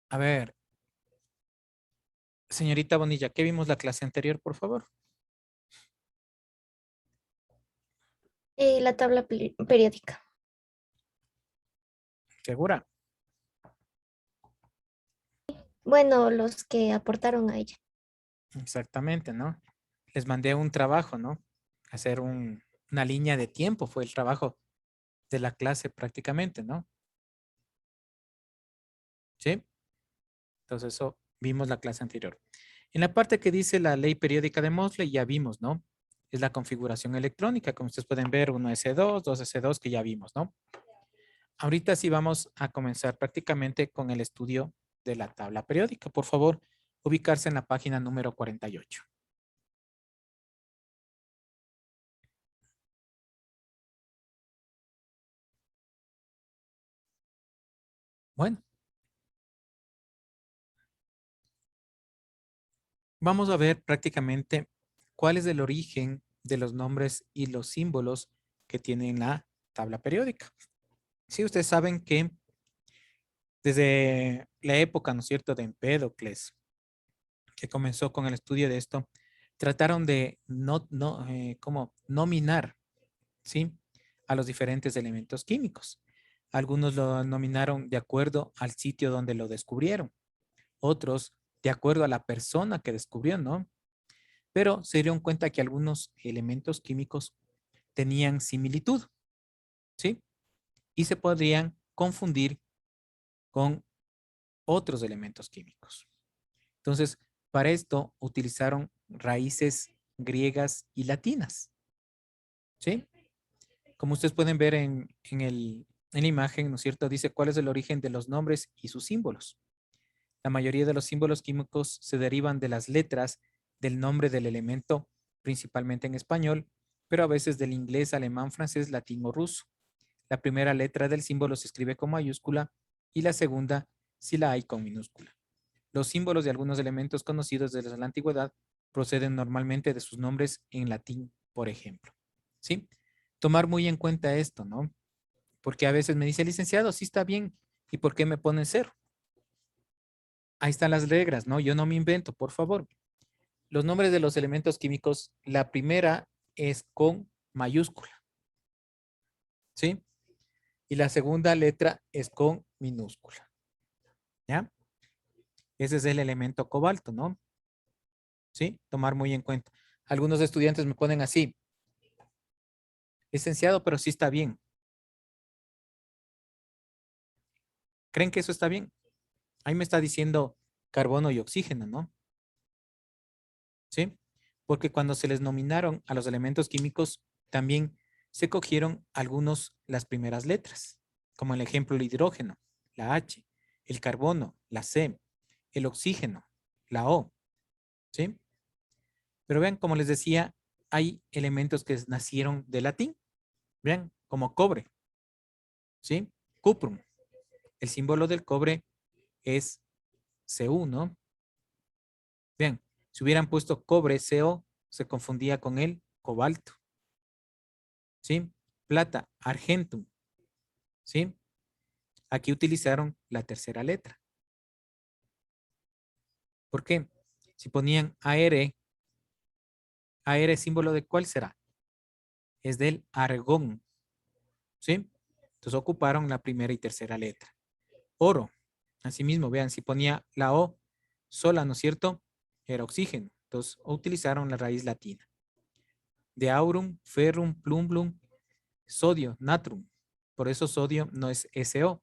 A ver, señorita Bonilla, ¿qué vimos la clase anterior, por favor? La tabla periódica. ¿Segura? Bueno, los que aportaron a ella. Exactamente, ¿no? Les mandé un trabajo, ¿no? Hacer una línea de tiempo fue el trabajo de la clase prácticamente, ¿no? ¿Sí? Entonces eso vimos la clase anterior. En la parte que dice la ley periódica de Mosley ya vimos, ¿no? Es la configuración electrónica, como ustedes pueden ver, 1S2, 2S2 que ya vimos, ¿no? Ahorita sí vamos a comenzar prácticamente con el estudio de la tabla periódica. Por favor, ubicarse en la página número 48. Bueno, vamos a ver prácticamente cuál es el origen de los nombres y los símbolos que tiene la tabla periódica. Sí, ustedes saben que desde la época, ¿no es cierto?, de Empédocles, que comenzó con el estudio de esto, trataron de como nominar, ¿sí?, a los diferentes elementos químicos. Algunos lo nominaron de acuerdo al sitio donde lo descubrieron, otros de acuerdo a la persona que descubrió, ¿no? Pero se dieron cuenta que algunos elementos químicos tenían similitud, ¿sí? Y se podrían confundir con otros elementos químicos. Entonces, para esto utilizaron raíces griegas y latinas, ¿sí? Como ustedes pueden ver en la imagen, ¿no es cierto? Dice cuál es el origen de los nombres y sus símbolos. La mayoría de los símbolos químicos se derivan de las letras del nombre del elemento, principalmente en español, pero a veces del inglés, alemán, francés, latín o ruso. La primera letra del símbolo se escribe con mayúscula y la segunda, si la hay, con minúscula. Los símbolos de algunos elementos conocidos desde la antigüedad proceden normalmente de sus nombres en latín, por ejemplo. ¿Sí? Tomar muy en cuenta esto, ¿no? Porque a veces me dice, licenciado, sí está bien. ¿Y por qué me ponen cero? Ahí están las reglas, ¿no? Yo no me invento, por favor. Los nombres de los elementos químicos, la primera es con mayúscula, ¿sí? Y la segunda letra es con minúscula, ¿ya? Ese es el elemento cobalto, ¿no? ¿Sí? Tomar muy en cuenta. Algunos estudiantes me ponen así, licenciado, pero sí está bien. ¿Creen que eso está bien? Ahí me está diciendo carbono y oxígeno, ¿no? ¿Sí? Porque cuando se les nominaron a los elementos químicos, también se cogieron algunos las primeras letras, como el ejemplo el hidrógeno, la H, el carbono, la C, el oxígeno, la O, ¿sí? Pero vean, como les decía, hay elementos que nacieron de latín, vean, como cobre, ¿sí? Cuprum. El símbolo del cobre es Cu, ¿no? Vean, si hubieran puesto cobre, Co, se confundía con el cobalto, ¿sí? Plata, argentum, ¿sí? Aquí utilizaron la tercera letra. ¿Por qué? Si ponían AR, AR símbolo de ¿cuál será? Es del argón, ¿sí? Entonces ocuparon la primera y tercera letra. Oro, asimismo, vean, si ponía la O sola, ¿no es cierto? Era oxígeno. Entonces utilizaron la raíz latina. De aurum, ferrum, plumbum, sodio, natrum. Por eso sodio no es SO,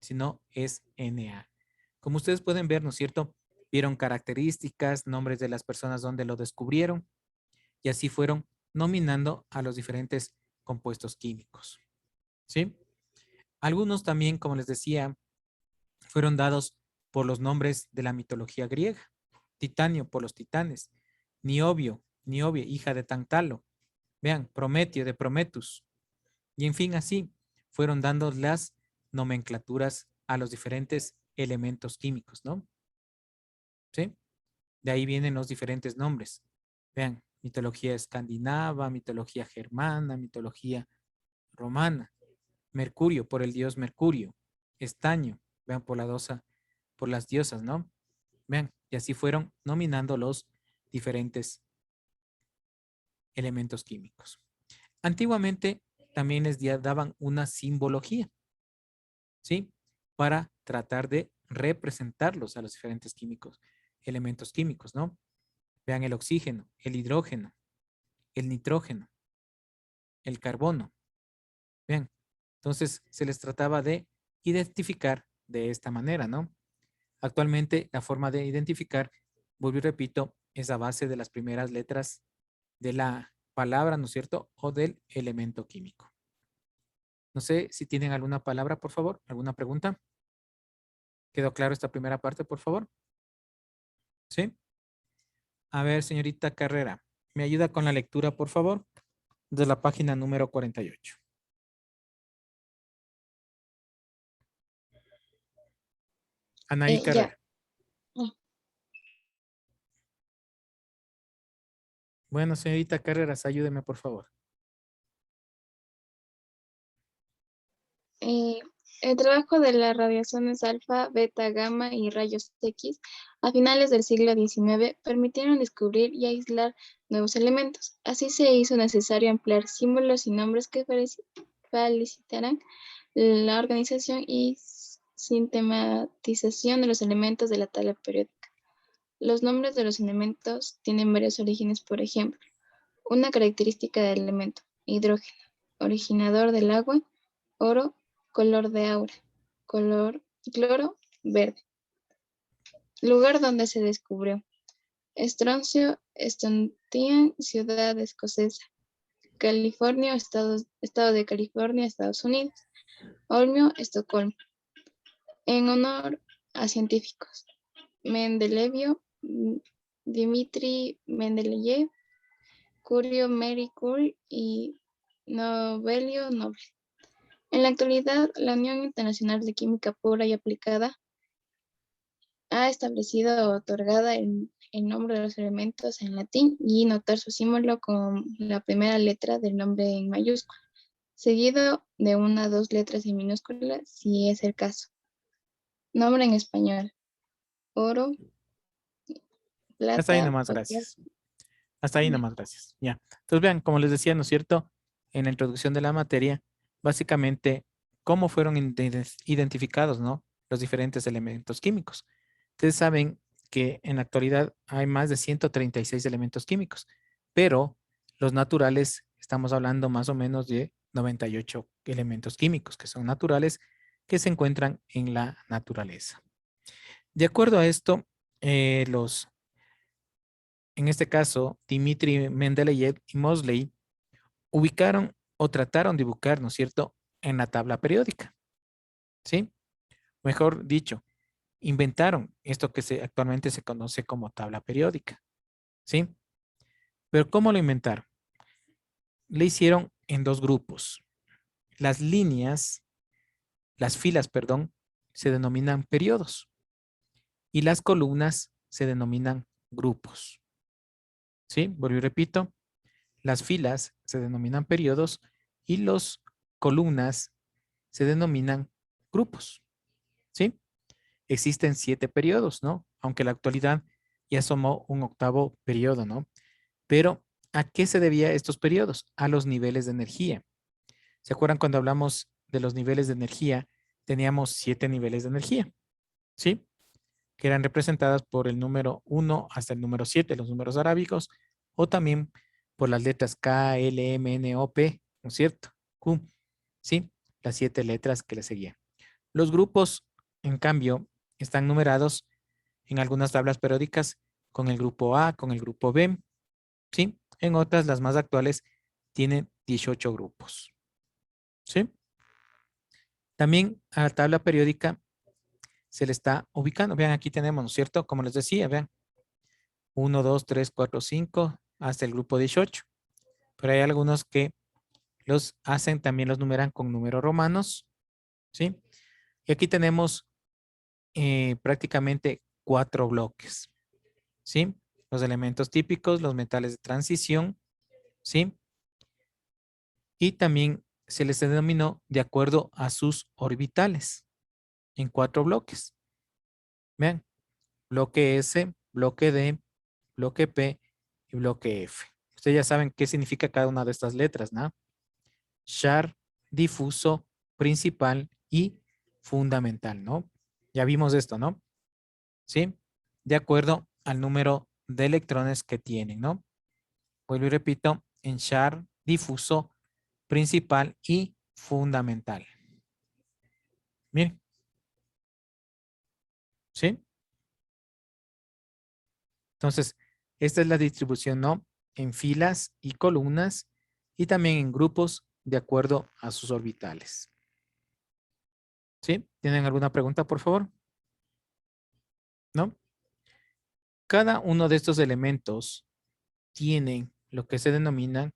sino es Na. Como ustedes pueden ver, ¿no es cierto? Vieron características, nombres de las personas donde lo descubrieron y así fueron nominando a los diferentes compuestos químicos. ¿Sí? Algunos también, como les decía, fueron dados por los nombres de la mitología griega. Titanio por los titanes, Niobio, Niobia, hija de Tantalo. Vean, Prometio de Prometus. Y en fin, así fueron dando las nomenclaturas a los diferentes elementos químicos, ¿no? ¿Sí? De ahí vienen los diferentes nombres. Vean, mitología escandinava, mitología germana, mitología romana. Mercurio por el dios Mercurio. Estaño, vean, por la diosa por las diosas, ¿no? Vean, y así fueron nominando los diferentes elementos químicos. Antiguamente también les daban una simbología, ¿sí? Para tratar de representarlos a los diferentes químicos, elementos químicos, ¿no? Vean el oxígeno, el hidrógeno, el nitrógeno, el carbono. Vean, entonces se les trataba de identificar de esta manera, ¿no? Actualmente la forma de identificar, vuelvo y repito, es a base de las primeras letras de la palabra, ¿no es cierto? O del elemento químico. No sé si tienen alguna palabra, por favor, alguna pregunta. ¿Quedó claro esta primera parte, por favor? ¿Sí? A ver, señorita Carrera, ¿me ayuda con la lectura, por favor? De la página número 48. Anaí Ya. Carrera. Bueno, señorita Carreras, ayúdeme, por favor. Eh, el trabajo de las radiaciones alfa, beta, gamma y rayos X a finales del siglo XIX permitieron descubrir y aislar nuevos elementos. Así se hizo necesario emplear símbolos y nombres que facilitaran la organización y sistematización de los elementos de la tabla periódica. Los nombres de los elementos tienen varios orígenes, por ejemplo, una característica del elemento, hidrógeno, originador del agua, oro, color de aura, color cloro, verde. Lugar donde se descubrió. Estroncio, Stontian, ciudad escocesa. California, estado de California, Estados Unidos. Olmio, Estocolmo. En honor a científicos. Mendelevio, Dmitri Mendeleev, Curio, Marie Curie y Novelio Nobel. En la actualidad, la Unión Internacional de Química Pura y Aplicada ha establecido o otorgada el nombre de los elementos en latín y notar su símbolo con la primera letra del nombre en mayúscula, seguido de una o dos letras en minúscula si es el caso. Nombre en español: oro, Hasta ahí plata, nomás, otra. gracias. Hasta ahí nomás, gracias. Ya. Entonces vean, como les decía, ¿no es cierto? En la introducción de la materia, básicamente, cómo fueron identificados, ¿no? Los diferentes elementos químicos. Ustedes saben que en la actualidad hay más de 136 elementos químicos, pero los naturales, estamos hablando más o menos de 98 elementos químicos que son naturales, que se encuentran en la naturaleza. De acuerdo a esto, en este caso, Dmitri Mendeleev y Mosley ubicaron o trataron de ubicar, ¿no es cierto?, en la tabla periódica, ¿sí? Mejor dicho, inventaron esto que actualmente se conoce como tabla periódica, ¿sí? Pero ¿cómo lo inventaron? Le hicieron en dos grupos. Las líneas, las filas, perdón, se denominan periodos y las columnas se denominan grupos, ¿sí? Vuelvo y repito, las filas se denominan periodos y las columnas se denominan grupos, ¿sí? Existen 7 periodos, ¿no? Aunque en la actualidad ya somos un octavo periodo, ¿no? Pero, ¿a qué se debía estos periodos? A los niveles de energía. ¿Se acuerdan cuando hablamos de los niveles de energía? Teníamos 7 niveles de energía, ¿sí? Que eran representadas por el número 1 hasta el número 7, los números arábicos, o también por las letras K, L, M, N, O, P, ¿no es cierto? Q, ¿sí? Las 7 letras que le seguían. Los grupos, en cambio, están numerados en algunas tablas periódicas con el grupo A, con el grupo B, ¿sí? En otras, las más actuales, tienen 18 grupos, ¿sí? También a la tabla periódica se le está ubicando. Vean, aquí tenemos, ¿no es cierto? Como les decía, vean, 1, 2, 3, 4, 5, hasta el grupo 18. Pero hay algunos que los hacen, también los numeran con números romanos, ¿sí? Y aquí tenemos prácticamente 4 bloques, ¿sí? Los elementos típicos, los metales de transición, ¿sí? Y también se les denominó de acuerdo a sus orbitales en 4 bloques. Vean, bloque S, bloque D, bloque P y bloque F. Ustedes ya saben qué significa cada una de estas letras, ¿no? Char, difuso, principal y fundamental, ¿no? Ya vimos esto, ¿no? ¿Sí? De acuerdo al número de electrones que tienen, ¿no? Vuelvo y repito, en char, difuso, principal y fundamental. Miren, ¿sí? Entonces, esta es la distribución, ¿no? En filas y columnas y también en grupos de acuerdo a sus orbitales. ¿Sí? ¿Tienen alguna pregunta, por favor? ¿No? Cada uno de estos elementos tienen lo que se denominan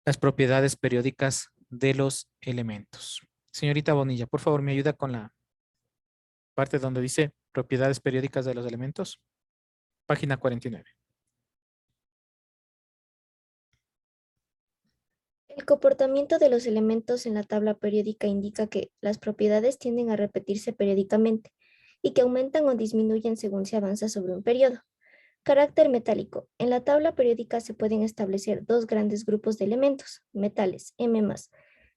las propiedades periódicas de los elementos. Señorita Bonilla, por favor, me ayuda con la parte donde dice propiedades periódicas de los elementos. Página 49. El comportamiento de los elementos en la tabla periódica indica que las propiedades tienden a repetirse periódicamente y que aumentan o disminuyen según se avanza sobre un periodo. Carácter metálico. En la tabla periódica se pueden establecer dos grandes grupos de elementos, metales, M+.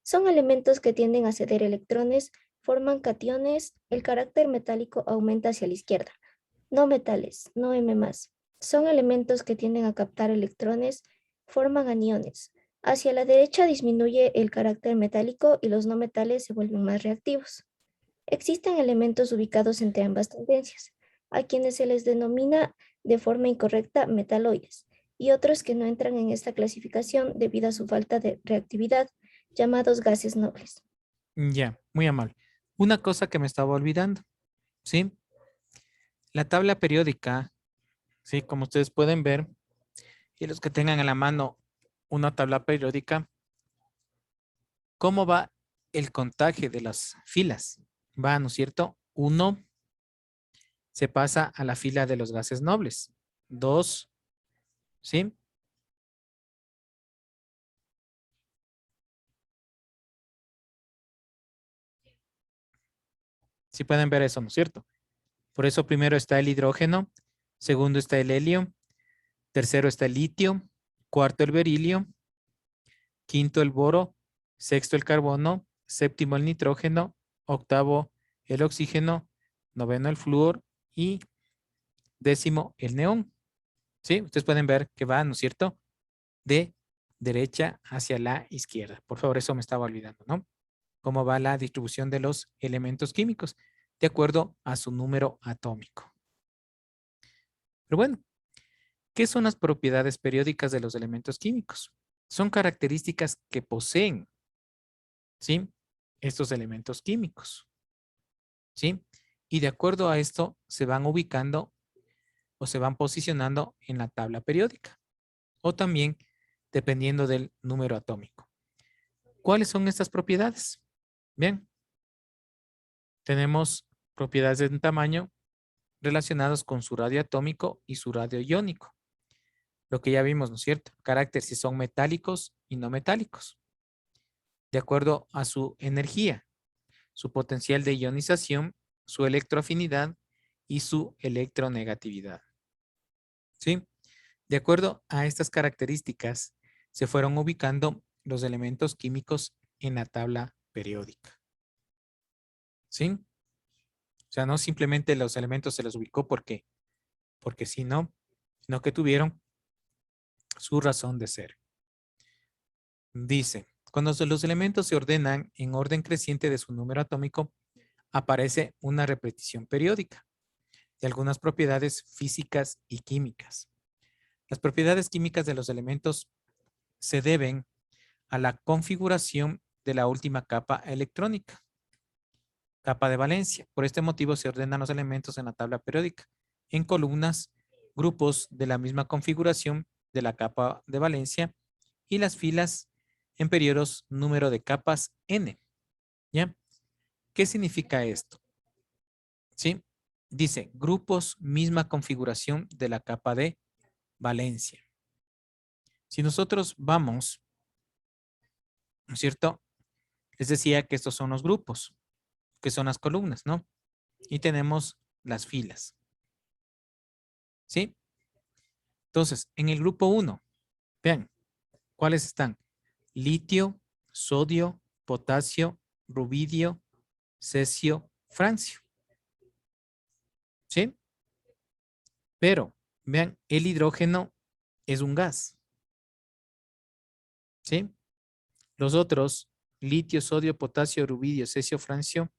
Son elementos que tienden a ceder electrones, forman cationes, el carácter metálico aumenta hacia la izquierda. No metales, no M+. Son elementos que tienden a captar electrones, forman aniones. Hacia la derecha disminuye el carácter metálico y los no metales se vuelven más reactivos. Existen elementos ubicados entre ambas tendencias, a quienes se les denomina de forma incorrecta metaloides, y otros que no entran en esta clasificación debido a su falta de reactividad, llamados gases nobles. Ya, muy amable. Una cosa que me estaba olvidando, ¿sí? La tabla periódica, ¿sí? Como ustedes pueden ver, y los que tengan a la mano una tabla periódica, ¿cómo va el contagio de las filas? Va, ¿no es cierto? 1 se pasa a la fila de los gases nobles. 2, ¿sí? Sí pueden ver eso, ¿no es cierto? Por eso primero está el hidrógeno, segundo está el helio, tercero está el litio, cuarto el berilio, quinto el boro, sexto el carbono, séptimo el nitrógeno, octavo el oxígeno, noveno el flúor y décimo el neón. ¿Sí? Ustedes pueden ver que va, ¿no es cierto? De derecha hacia la izquierda. Por favor, eso me estaba olvidando, ¿no? Cómo va la distribución de los elementos químicos de acuerdo a su número atómico. Pero bueno, ¿qué son las propiedades periódicas de los elementos químicos? Son características que poseen, ¿sí? Estos elementos químicos, ¿sí? Y de acuerdo a esto se van ubicando o se van posicionando en la tabla periódica o también dependiendo del número atómico. ¿Cuáles son estas propiedades? Bien, tenemos propiedades de tamaño relacionadas con su radio atómico y su radio iónico. Lo que ya vimos, ¿no es cierto? Carácter si son metálicos y no metálicos. De acuerdo a su energía, su potencial de ionización, su electroafinidad y su electronegatividad. ¿Sí? De acuerdo a estas características, se fueron ubicando los elementos químicos en la tabla periódica. ¿Sí? O sea, no simplemente los elementos se los ubicó porque sí, no, sino que tuvieron su razón de ser. Dice, cuando los elementos se ordenan en orden creciente de su número atómico, aparece una repetición periódica de algunas propiedades físicas y químicas. Las propiedades químicas de los elementos se deben a la configuración de la última capa electrónica, capa de valencia. Por este motivo se ordenan los elementos en la tabla periódica en columnas, grupos de la misma configuración de la capa de valencia y las filas en periodos número de capas n. ¿Ya? ¿Qué significa esto? ¿Sí? Dice grupos, misma configuración de la capa de valencia. Si nosotros vamos, ¿no es cierto? Les decía que estos son los grupos, que son las columnas, ¿no? y tenemos las filas. ¿Sí? Entonces, en el grupo 1, vean, ¿cuáles están? Litio, sodio, potasio, rubidio, cesio, francio. ¿Sí? Pero, vean, el hidrógeno es un gas. ¿Sí? Los otros, litio, sodio, potasio, rubidio, cesio, francio,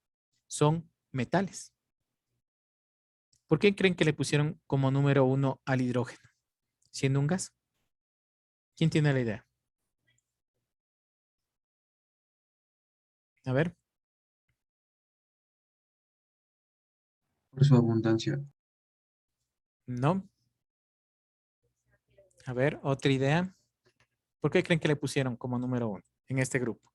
son metales. ¿Por qué creen que le pusieron como número 1 al hidrógeno, siendo un gas? ¿Quién tiene la idea? A ver, Por su abundancia. no. A ver, otra idea. ¿Por qué creen que le pusieron como número 1 en este grupo?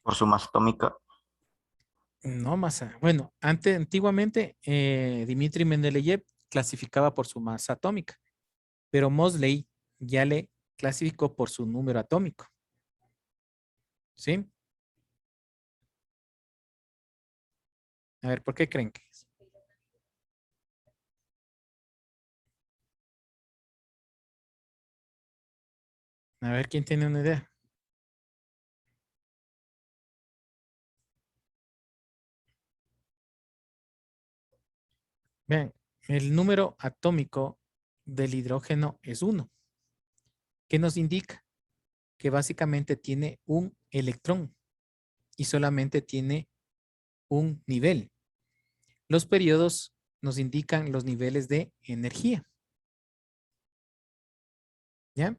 Por su masa atómica. No, masa. Bueno, antiguamente Dmitri Mendeleev clasificaba por su masa atómica, pero Mosley ya le clasificó por su número atómico. ¿Sí? A ver, ¿por qué creen que es? A ver, ¿quién tiene una idea? Vean, el número atómico del hidrógeno es 1. ¿Qué nos indica? Que básicamente tiene un electrón y solamente tiene un nivel. Los periodos nos indican los niveles de energía. ¿Ya?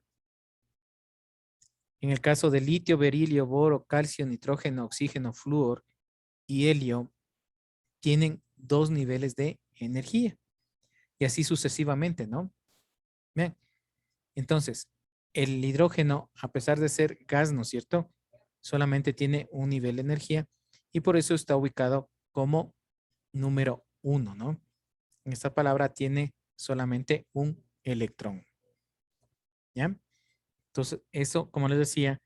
En el caso de litio, berilio, boro, calcio, nitrógeno, oxígeno, flúor y helio, tienen 2 niveles de energía. Y así sucesivamente, ¿no? Vean. Entonces, el hidrógeno, a pesar de ser gas, ¿no es cierto? Solamente tiene un nivel de energía y por eso está ubicado como número 1, ¿no? En esta palabra tiene solamente un electrón. ¿Ya? Entonces, eso, como les decía,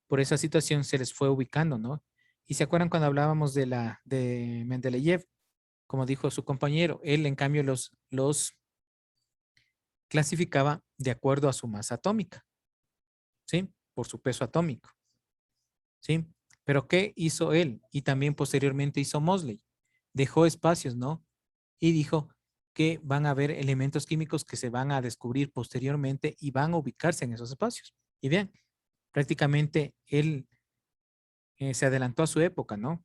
por esa situación se les fue ubicando, ¿no? Y se acuerdan cuando hablábamos de Mendeleev, como dijo su compañero, él en cambio los clasificaba de acuerdo a su masa atómica, ¿sí? Por su peso atómico, ¿sí? Pero ¿qué hizo él? Y también posteriormente hizo Mosley. Dejó espacios, ¿no? Y dijo que van a haber elementos químicos que se van a descubrir posteriormente y van a ubicarse en esos espacios. Y vean, prácticamente él se adelantó a su época, ¿no?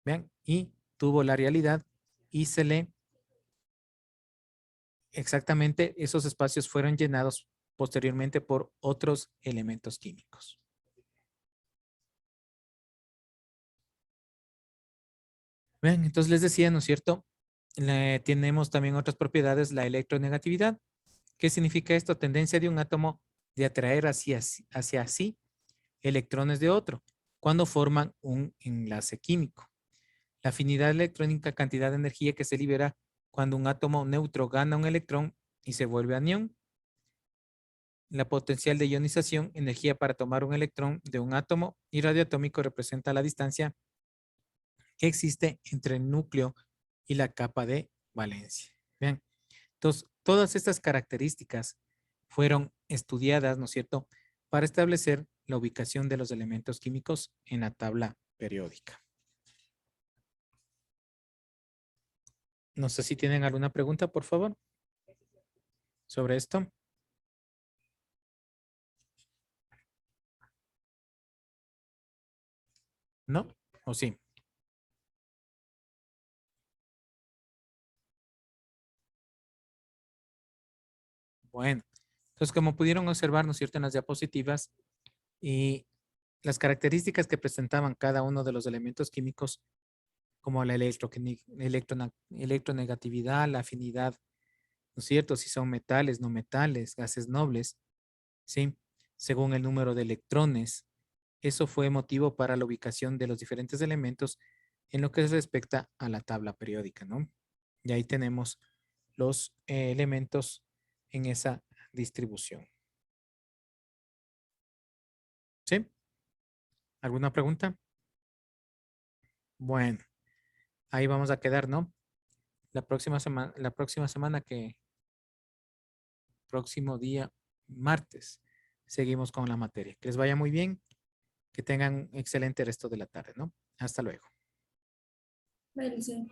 Vean, y tuvo la realidad y se le exactamente esos espacios fueron llenados posteriormente por otros elementos químicos. Vean, entonces les decía, ¿no es cierto? Tenemos también otras propiedades, la electronegatividad. ¿Qué significa esto? Tendencia de un átomo de atraer hacia sí electrones de otro cuando forman un enlace químico. La afinidad electrónica, cantidad de energía que se libera cuando un átomo neutro gana un electrón y se vuelve anión. La potencial de ionización, energía para tomar un electrón de un átomo y radioatómico representa la distancia que existe entre el núcleo y la capa de valencia. Vean, entonces todas estas características fueron estudiadas, ¿no es cierto?, para establecer la ubicación de los elementos químicos en la tabla periódica. No sé si tienen alguna pregunta, por favor, sobre esto. ¿No? ¿O sí? Bueno, entonces como pudieron observar, ¿no es cierto?, en las diapositivas y las características que presentaban cada uno de los elementos químicos, como la electronegatividad, la afinidad, ¿no es cierto?, si son metales, no metales, gases nobles, ¿sí? Según el número de electrones. Eso fue motivo para la ubicación de los diferentes elementos en lo que respecta a la tabla periódica, ¿no? Y ahí tenemos los elementos en esa distribución. ¿Alguna pregunta? Bueno, ahí vamos a quedar, ¿no? La próxima semana próximo día, martes, seguimos con la materia. Que les vaya muy bien, que tengan un excelente resto de la tarde, ¿no? Hasta luego. Vale, sí.